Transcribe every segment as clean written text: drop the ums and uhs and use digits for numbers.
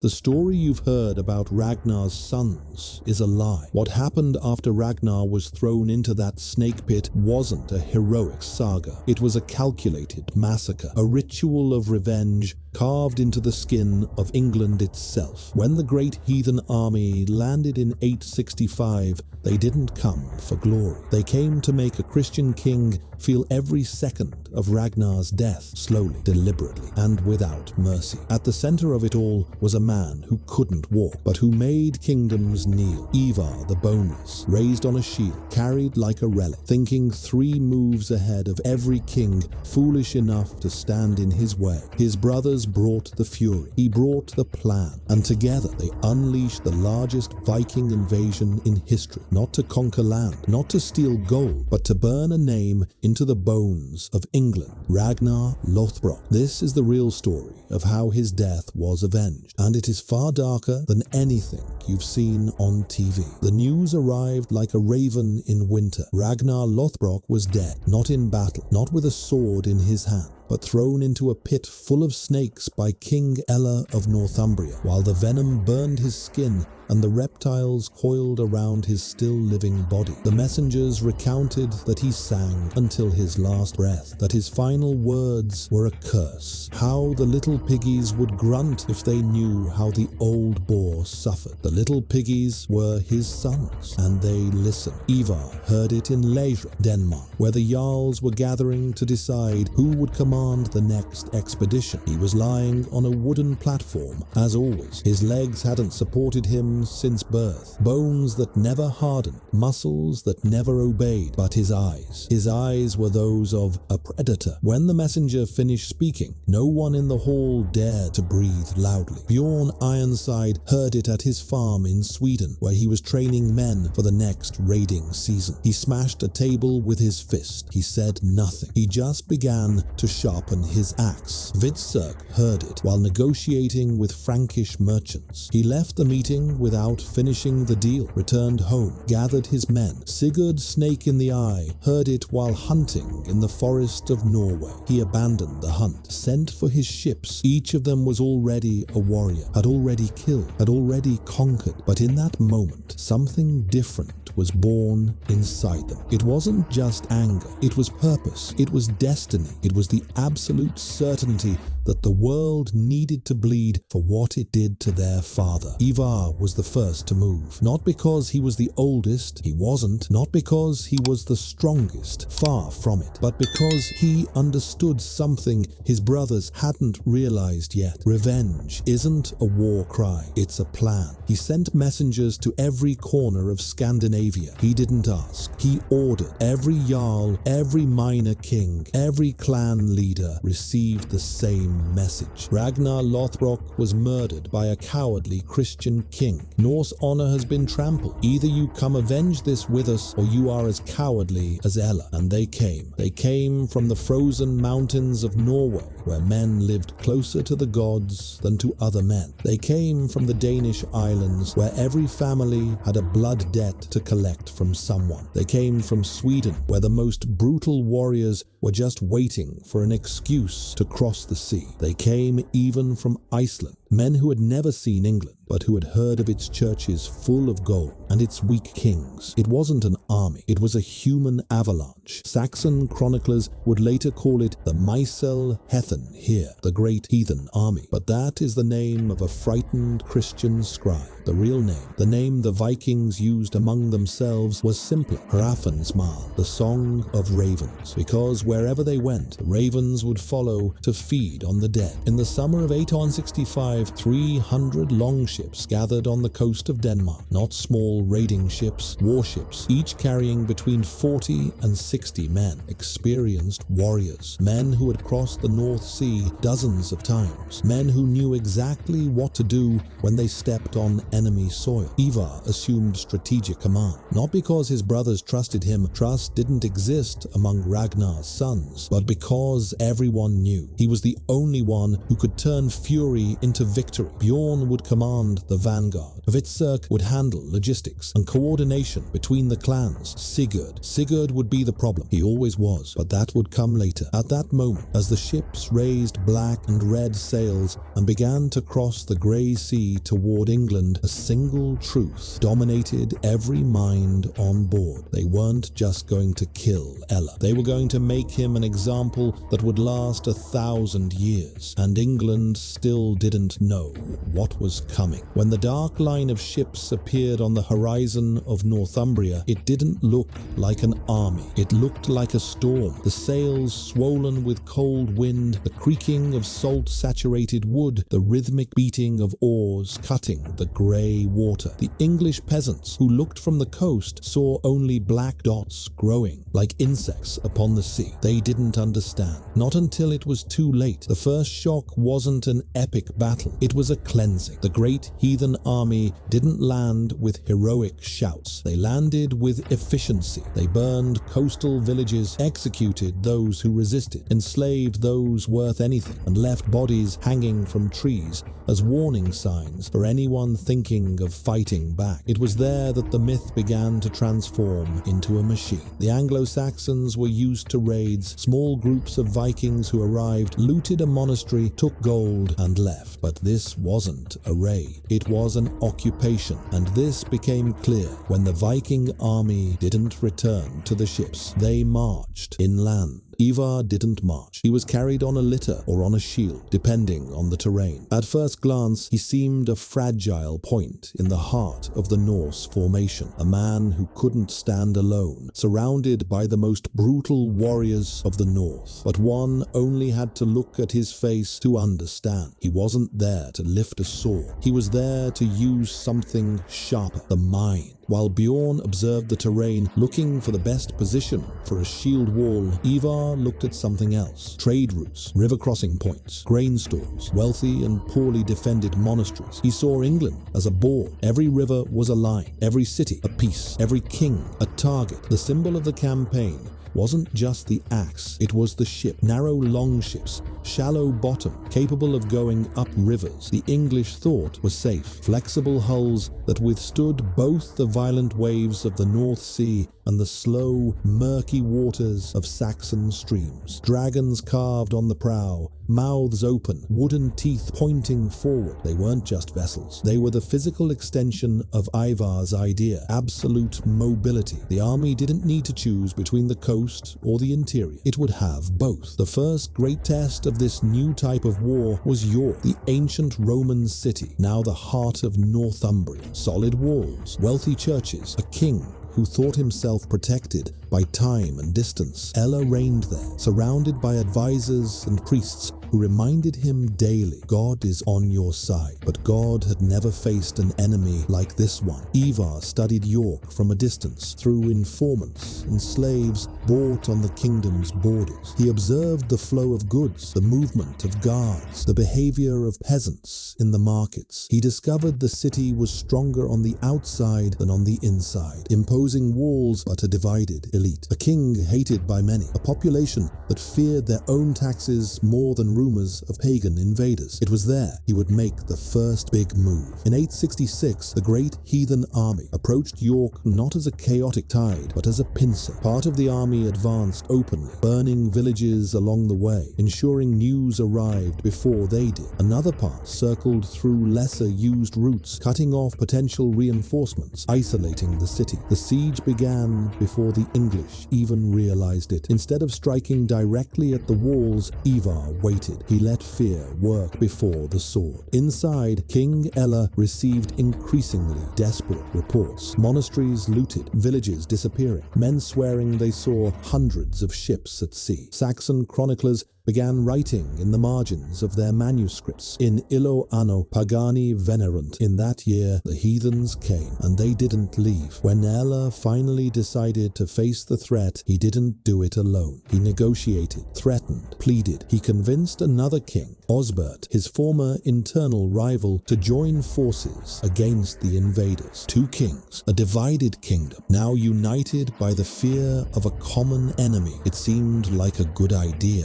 The story you've heard about Ragnar's sons is a lie. What happened after Ragnar was thrown into that snake pit wasn't a heroic saga. It was a calculated massacre, a ritual of revenge carved into the skin of England itself. When the Great Heathen Army landed in 865, they didn't come for glory. They came to make a Christian king feel every second of Ragnar's death, slowly, deliberately, and without mercy. At the center of it all was a man who couldn't walk, but who made kingdoms kneel. Ivar the Boneless, raised on a shield, carried like a relic, thinking 3 moves ahead of every king foolish enough to stand in his way. His brothers brought the fury, he brought the plan, and together they unleashed the largest Viking invasion in history. Not to conquer land, not to steal gold, but to burn a name into the bones of England. Ragnar Lothbrok. This is the real story of how his death was avenged, and it is far darker than anything you've seen on TV. The news arrived like a raven in winter. Ragnar Lothbrok was dead, not in battle, not with a sword in his hand, but thrown into a pit full of snakes by King Ella of Northumbria, while the venom burned his skin and the reptiles coiled around his still-living body. The messengers recounted that he sang until his last breath, that his final words were a curse, how the little piggies would grunt if they knew how the old boar suffered. The little piggies were his sons, and they listened. Ivar heard it in Leisure, Denmark, where the Jarls were gathering to decide who would command the next expedition. He was lying on a wooden platform, as always. His legs hadn't supported him since birth, bones that never hardened, muscles that never obeyed, but his eyes were those of a predator. When the messenger finished speaking, no one in the hall dared to breathe loudly. Bjorn Ironside heard it at his farm in Sweden, where he was training men for the next raiding season. He smashed a table with his fist. He said nothing. He just began to sharpen his axe. Witzerk heard it while negotiating with Frankish merchants. He left the meeting without finishing the deal, returned home, gathered his men. Sigurd Snake in the Eye heard it while hunting in the forest of Norway. He abandoned the hunt, sent for his ships. Each of them was already a warrior, had already killed, had already conquered. But in that moment, something different was born inside them. It wasn't just anger, it was purpose, it was destiny, it was the absolute certainty that the world needed to bleed for what it did to their father. Ivar was the first to move, not because he was the oldest, he wasn't, not because he was the strongest, far from it, but because he understood something his brothers hadn't realized yet. Revenge isn't a war cry, it's a plan. He sent messengers to every corner of Scandinavia. He didn't ask, he ordered. Every jarl, every minor king, every clan leader received the same message. Ragnar Lothbrok was murdered by a cowardly Christian king. Norse honor has been trampled. Either you come avenge this with us, or you are as cowardly as Ella. And they came. They came from the frozen mountains of Norway, where men lived closer to the gods than to other men. They came from the Danish islands, where every family had a blood debt to collect from someone. They came from Sweden, where the most brutal warriors were just waiting for an excuse to cross the sea. They came even from Iceland, men who had never seen England, but who had heard of its churches full of gold and its weak kings. It wasn't an army, it was a human avalanche. Saxon chroniclers would later call it the Maesel Hethen here, the Great Heathen Army. But that is the name of a frightened Christian scribe. The real name, the name the Vikings used among themselves, was simply Hrafnsmal, the Song of Ravens, because wherever they went, the ravens would follow to feed on the dead. In the summer of 865, 300 longships gathered on the coast of Denmark, not small raiding ships, warships, each carrying between 40 and 60 men, experienced warriors, men who had crossed the North Sea dozens of times, men who knew exactly what to do when they stepped on enemy soil. Ivar assumed strategic command, not because his brothers trusted him. Trust didn't exist among Ragnar's sons, but because everyone knew he was the only one who could turn fury into victory. Bjorn would command the vanguard. Hvitserk would handle logistics and coordination between the clans. Sigurd would be the problem. He always was, but that would come later. At that moment, as the ships raised black and red sails and began to cross the grey sea toward England, a single truth dominated every mind on board. They weren't just going to kill Ella. They were going to make him an example that would last 1,000 years. And England still didn't know what was coming. When the dark line of ships appeared on the horizon of Northumbria, it didn't look like an army. It looked like a storm. The sails swollen with cold wind, the creaking of salt-saturated wood, the rhythmic beating of oars cutting the grey water. The English peasants who looked from the coast saw only black dots growing like insects upon the sea. They didn't understand. Not until it was too late. The first shock wasn't an epic battle. It was a cleansing. The great heathen army didn't land with heroic shouts. They landed with efficiency. They burned coastal villages, executed those who resisted, enslaved those worth anything, and left bodies hanging from trees as warning signs for anyone thinking of fighting back. It was there that the myth began to transform into a machine. The Anglo-Saxons were used to raids. Small groups of Vikings who arrived, looted a monastery, took gold, and left. But this wasn't a raid. It was an occupation, and this became clear when the Viking army didn't return to the ships. They marched inland. Ivar didn't march. He was carried on a litter or on a shield, depending on the terrain. At first glance, he seemed a fragile point in the heart of the Norse formation, a man who couldn't stand alone, surrounded by the most brutal warriors of the North. But one only had to look at his face to understand. He wasn't there to lift a sword. He was there to use something sharper, the mind. While Bjorn observed the terrain, looking for the best position for a shield wall, Ivar looked at something else. Trade routes, river crossing points, grain stores, wealthy and poorly defended monasteries. He saw England as a board. Every river was a line, every city a piece, every king a target. The symbol of the campaign wasn't just the axe, it was the ship. Narrow longships, shallow bottom, capable of going up rivers. The English thought was safe. Flexible hulls that withstood both the violent waves of the North Sea and the slow, murky waters of Saxon streams. Dragons carved on the prow, mouths open, wooden teeth pointing forward. They weren't just vessels. They were the physical extension of Ivar's idea, absolute mobility. The army didn't need to choose between the coast or the interior. It would have both. The first great test of this new type of war was York, the ancient Roman city, now the heart of Northumbria. Solid walls, wealthy churches, a king who thought himself protected by time and distance. Ella reigned there, surrounded by advisors and priests who reminded him daily, God is on your side. But God had never faced an enemy like this one. Ivar studied York from a distance, through informants and slaves bought on the kingdom's borders. He observed the flow of goods, the movement of guards, the behavior of peasants in the markets. He discovered the city was stronger on the outside than on the inside, imposing walls but a divided elite. A king hated by many, a population that feared their own taxes more than rumors of pagan invaders. It was there he would make the first big move. In 866, the great heathen army approached York not as a chaotic tide, but as a pincer. Part of the army advanced openly, burning villages along the way, ensuring news arrived before they did. Another part circled through lesser used routes, cutting off potential reinforcements, isolating the city. The siege began before the English even realized it. Instead of striking directly at the walls, Ivar waited. He let fear work before the sword. Inside, King Ella received increasingly desperate reports. Monasteries looted, villages disappearing, men swearing they saw hundreds of ships at sea. Saxon chroniclers began writing in the margins of their manuscripts, in illo anno pagani venerunt. In that year, the heathens came, and they didn't leave. When Ella finally decided to face the threat, he didn't do it alone. He negotiated, threatened, pleaded. He convinced another king, Osbert, his former internal rival, to join forces against the invaders. Two kings, a divided kingdom, now united by the fear of a common enemy. It seemed like a good idea.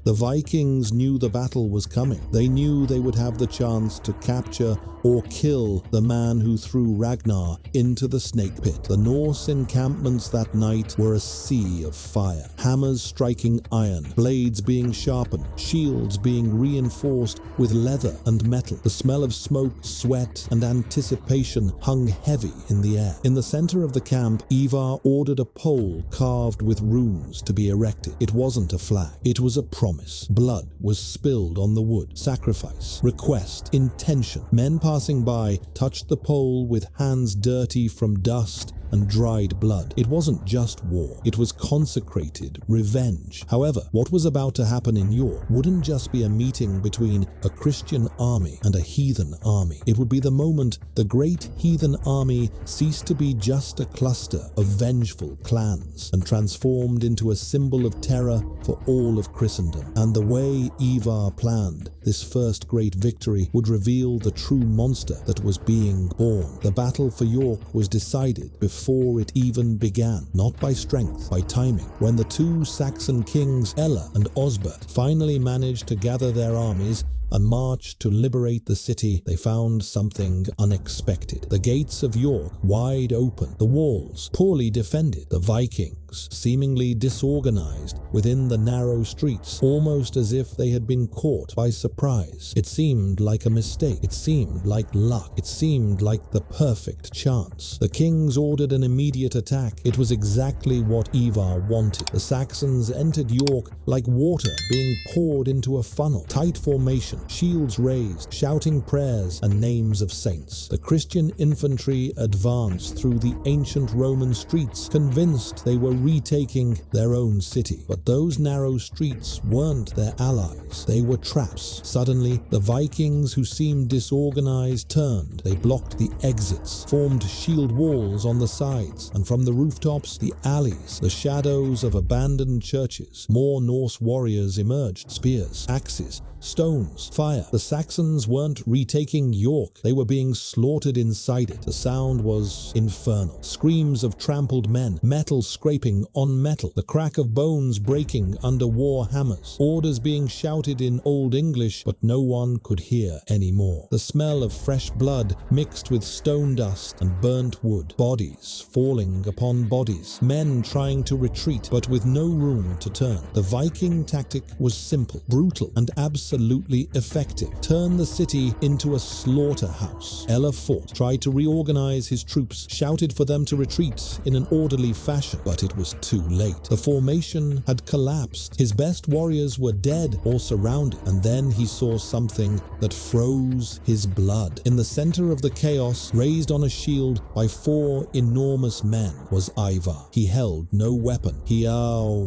The Vikings knew the battle was coming. They knew they would have the chance to capture or kill the man who threw Ragnar into the snake pit. The Norse encampments that night were a sea of fire. Hammers striking iron, blades being sharpened, shields being reinforced with leather and metal. The smell of smoke, sweat, and anticipation hung heavy in the air. In the center of the camp, Ivar ordered a pole carved with runes to be erected. It wasn't a flag. It was a promise. Blood was spilled on the wood. Sacrifice, request, intention. Men passing by touched the pole with hands dirty from dust and dried blood. It wasn't just war. It was consecrated revenge. However, what was about to happen in York wouldn't just be a meeting between a Christian army and a heathen army. It would be the moment the great heathen army ceased to be just a cluster of vengeful clans and transformed into a symbol of terror for all of Christendom. And the way Ivar planned this first great victory would reveal the true monster that was being born. The battle for York was decided before it even began, not by strength, by timing. When the two Saxon kings, Ella and Osbert, finally managed to gather their armies and marched to liberate the city, they found something unexpected. The gates of York wide open, the walls poorly defended, the Vikings seemingly disorganized within the narrow streets, almost as if they had been caught by surprise. It seemed like a mistake. It seemed like luck. It seemed like the perfect chance. The kings ordered an immediate attack. It was exactly what Ivar wanted. The Saxons entered York like water being poured into a funnel. Tight formation, shields raised, shouting prayers and names of saints. The Christian infantry advanced through the ancient Roman streets, convinced they were retaking their own city. But those narrow streets weren't their allies. They were traps. Suddenly, the Vikings, who seemed disorganized, turned. They blocked the exits, formed shield walls on the sides, and from the rooftops, the alleys, the shadows of abandoned churches, more Norse warriors emerged. Spears, axes, stones, fire. The Saxons weren't retaking York. They were being slaughtered inside it. The sound was infernal. Screams of trampled men, metal scraping on metal, the crack of bones breaking under war hammers, orders being shouted in Old English, but no one could hear anymore. The smell of fresh blood mixed with stone dust and burnt wood, bodies falling upon bodies, men trying to retreat, but with no room to turn. The Viking tactic was simple, brutal, and absolutely effective. Turn the city into a slaughterhouse. Ella fought, tried to reorganize his troops, shouted for them to retreat in an orderly fashion, but it was too late. The formation had collapsed. His best warriors were dead or surrounded, and then he saw something that froze his blood. In the center of the chaos, raised on a shield by 4 enormous men, was Ivar. He held no weapon. He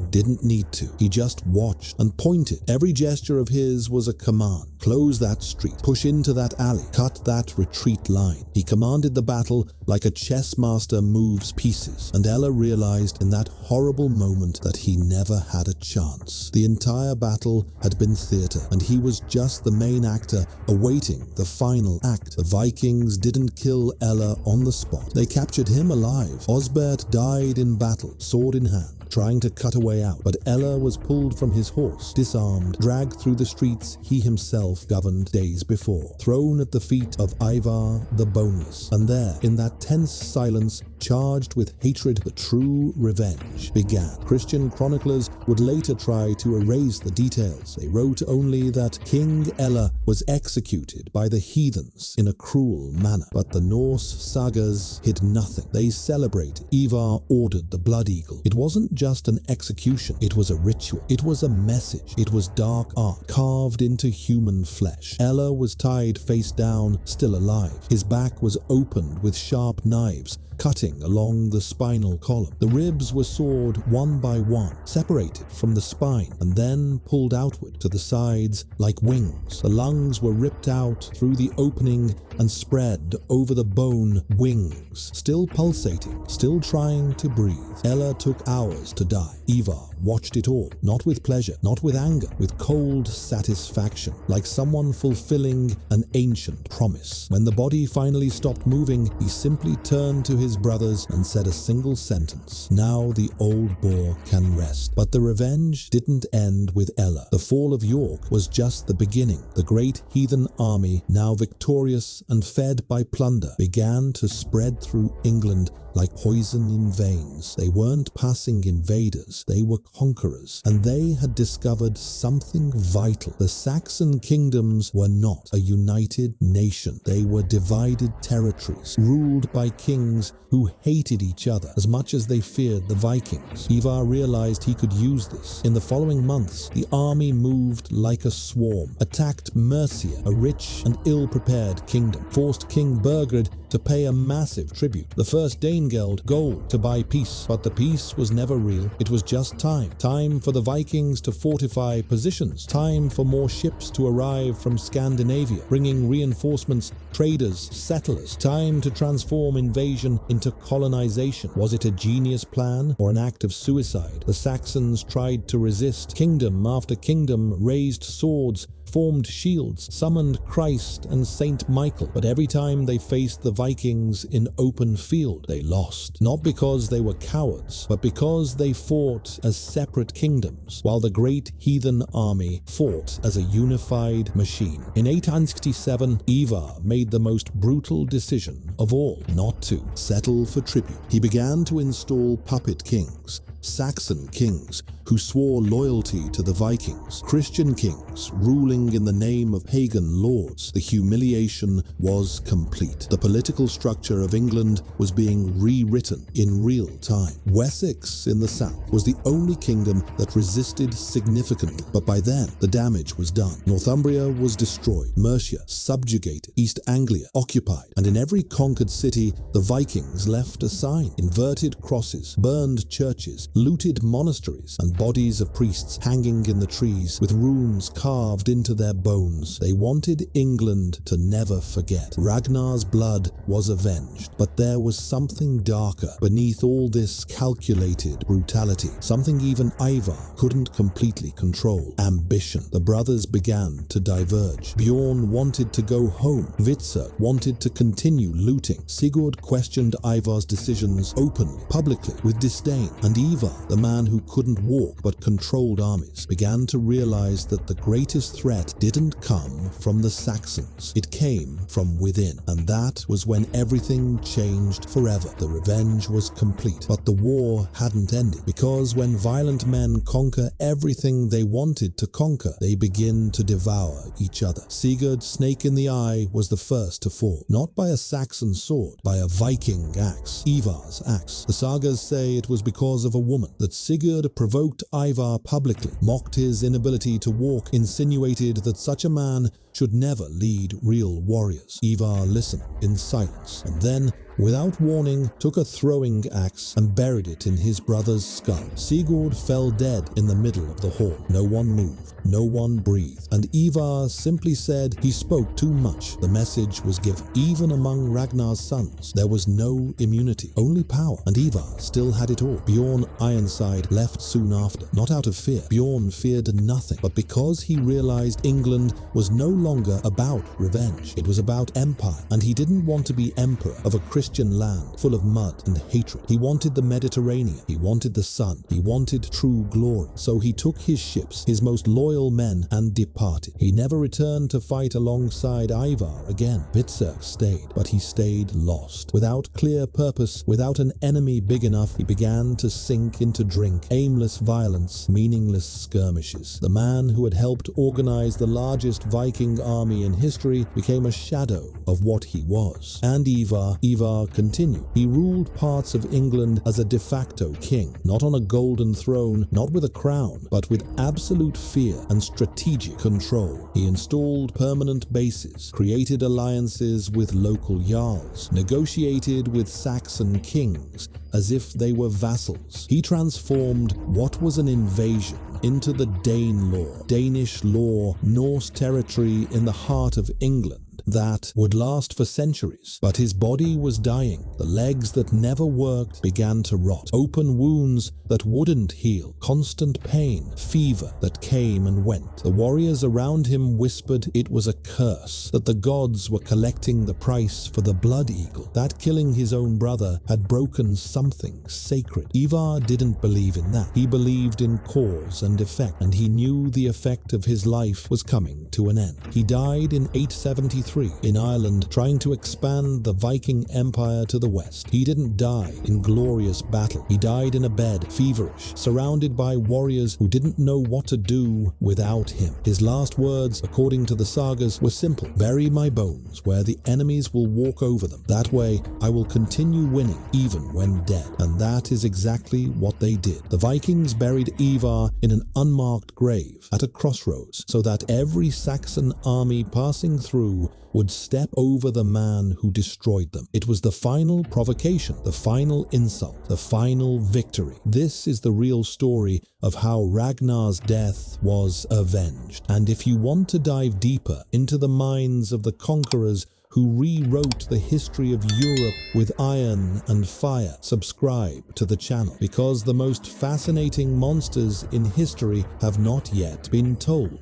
didn't need to. He just watched and pointed. Every gesture of his was a command. Close that street. Push into that alley. Cut that retreat line. He commanded the battle like a chess master moves pieces, and Ella realized in that horrible moment that he never had a chance. The entire battle had been theater, and he was just the main actor awaiting the final act. The Vikings didn't kill Ella on the spot. They captured him alive. Osbert died in battle, sword in hand, trying to cut a way out, but Ella was pulled from his horse, disarmed, dragged through the streets he himself governed days before, thrown at the feet of Ivar the Boneless. And there, in that tense silence, charged with hatred, the true revenge began. Christian chroniclers would later try to erase the details. They wrote only that King Ella was executed by the heathens in a cruel manner. But the Norse sagas hid nothing. They celebrated. Ivar ordered the blood eagle. It wasn't just an execution. It was a ritual. It was a message. It was dark art carved into human flesh. Ella was tied face down, still alive. His back was opened with sharp knives, cutting along the spinal column. The ribs were sawed one by one, separated from the spine, and then pulled outward to the sides like wings. The lungs were ripped out through the opening and spread over the bone. Wings, still pulsating, still trying to breathe. Ella took hours to die. Ivar watched it all, not with pleasure, not with anger, with cold satisfaction, like someone fulfilling an ancient promise. When the body finally stopped moving, he simply turned to his brothers and said a single sentence: "Now the old boar can rest." But the revenge didn't end with Ella. The fall of York was just the beginning. The great heathen army, now victorious and fed by plunder, began to spread through England like poison in veins. They weren't passing invaders, they were conquerors, and they had discovered something vital. The Saxon kingdoms were not a united nation. They were divided territories, ruled by kings who hated each other as much as they feared the Vikings. Ivar realized he could use this. In the following months, the army moved like a swarm, attacked Mercia, a rich and ill-prepared kingdom, forced King Burgred to pay a massive tribute, the first Danegeld gold, to buy peace. But the peace was never real. It was just time. Time for the Vikings to fortify positions. Time for more ships to arrive from Scandinavia, bringing reinforcements, traders, settlers. Time to transform invasion into colonization. Was it a genius plan or an act of suicide? The Saxons tried to resist. Kingdom after kingdom raised swords, formed shields, summoned Christ and Saint Michael, but every time they faced the Vikings in open field, they lost. Not because they were cowards, but because they fought as separate kingdoms, while the great heathen army fought as a unified machine. In 867, Ivar made the most brutal decision of all: not to settle for tribute. He began to install puppet kings, Saxon kings who swore loyalty to the Vikings, Christian kings ruling in the name of pagan lords. The humiliation was complete. The political structure of England was being rewritten in real time. Wessex in the south was the only kingdom that resisted significantly, but by then the damage was done. Northumbria was destroyed, Mercia subjugated, East Anglia occupied, and in every conquered city the Vikings left a sign: inverted crosses, burned churches, looted monasteries, and bodies of priests hanging in the trees with runes carved into their bones. They wanted England to never forget. Ragnar's blood was avenged, but there was something darker beneath all this calculated brutality, something even Ivar couldn't completely control: ambition. The brothers began to diverge. Bjorn wanted to go home. Vitzer wanted to continue looting. Sigurd questioned Ivar's decisions openly, publicly, with disdain, and Ivar, the man who couldn't walk but controlled armies, began to realize that the greatest threat didn't come from the Saxons. It came from within, and that was when everything changed forever. The revenge was complete, but the war hadn't ended, because when violent men conquer everything they wanted to conquer, they begin to devour each other. Sigurd's snake in the eye was the first to fall, not by a Saxon sword, by a Viking axe, Ivar's axe. The sagas say it was because of a woman that Sigurd provoked Ivar publicly, mocked his inability to walk, insinuated that such a man should never lead real warriors. Ivar listened in silence, and then, without warning, took a throwing axe and buried it in his brother's skull. Sigurd fell dead in the middle of the hall. No one moved, no one breathed, and Ivar simply said he spoke too much. The message was given. Even among Ragnar's sons, there was no immunity, only power, and Ivar still had it all. Bjorn Ironside left soon after, not out of fear. Bjorn feared nothing, but because he realized England was no longer about revenge. It was about empire, and he didn't want to be emperor of a Christian land full of mud and hatred. He wanted the Mediterranean. He wanted the sun. He wanted true glory. So he took his ships, his most loyal men, and departed. He never returned to fight alongside Ivar again. Vitzer stayed, but he stayed lost. Without clear purpose, without an enemy big enough, he began to sink into drink, aimless violence, meaningless skirmishes. The man who had helped organize the largest Viking army in history became a shadow of what he was. And Ivar continued. He ruled parts of England as a de facto king, not on a golden throne, not with a crown, but with absolute fear and strategic control. He installed permanent bases, created alliances with local jarls, negotiated with Saxon kings as if they were vassals. He transformed what was an invasion into the Dane law, Danish law, Norse territory in the heart of England, that would last for centuries. But his body was dying. The legs that never worked began to rot. Open wounds that wouldn't heal. Constant pain. Fever that came and went. The warriors around him whispered it was a curse, that the gods were collecting the price for the blood eagle, that killing his own brother had broken something sacred. Ivar didn't believe in that. He believed in cause and effect, and he knew the effect of his life was coming to an end. He died in 873 in Ireland, trying to expand the Viking Empire to the west. He didn't die in glorious battle. He died in a bed, feverish, surrounded by warriors who didn't know what to do without him. His last words, according to the sagas, were simple: bury my bones where the enemies will walk over them. That way, I will continue winning even when dead. And that is exactly what they did. The Vikings buried Ivar in an unmarked grave at a crossroads, so that every Saxon army passing through would step over the man who destroyed them. It was the final provocation, the final insult, the final victory. This is the real story of how Ragnar's death was avenged. And if you want to dive deeper into the minds of the conquerors who rewrote the history of Europe with iron and fire, subscribe to the channel, because the most fascinating monsters in history have not yet been told.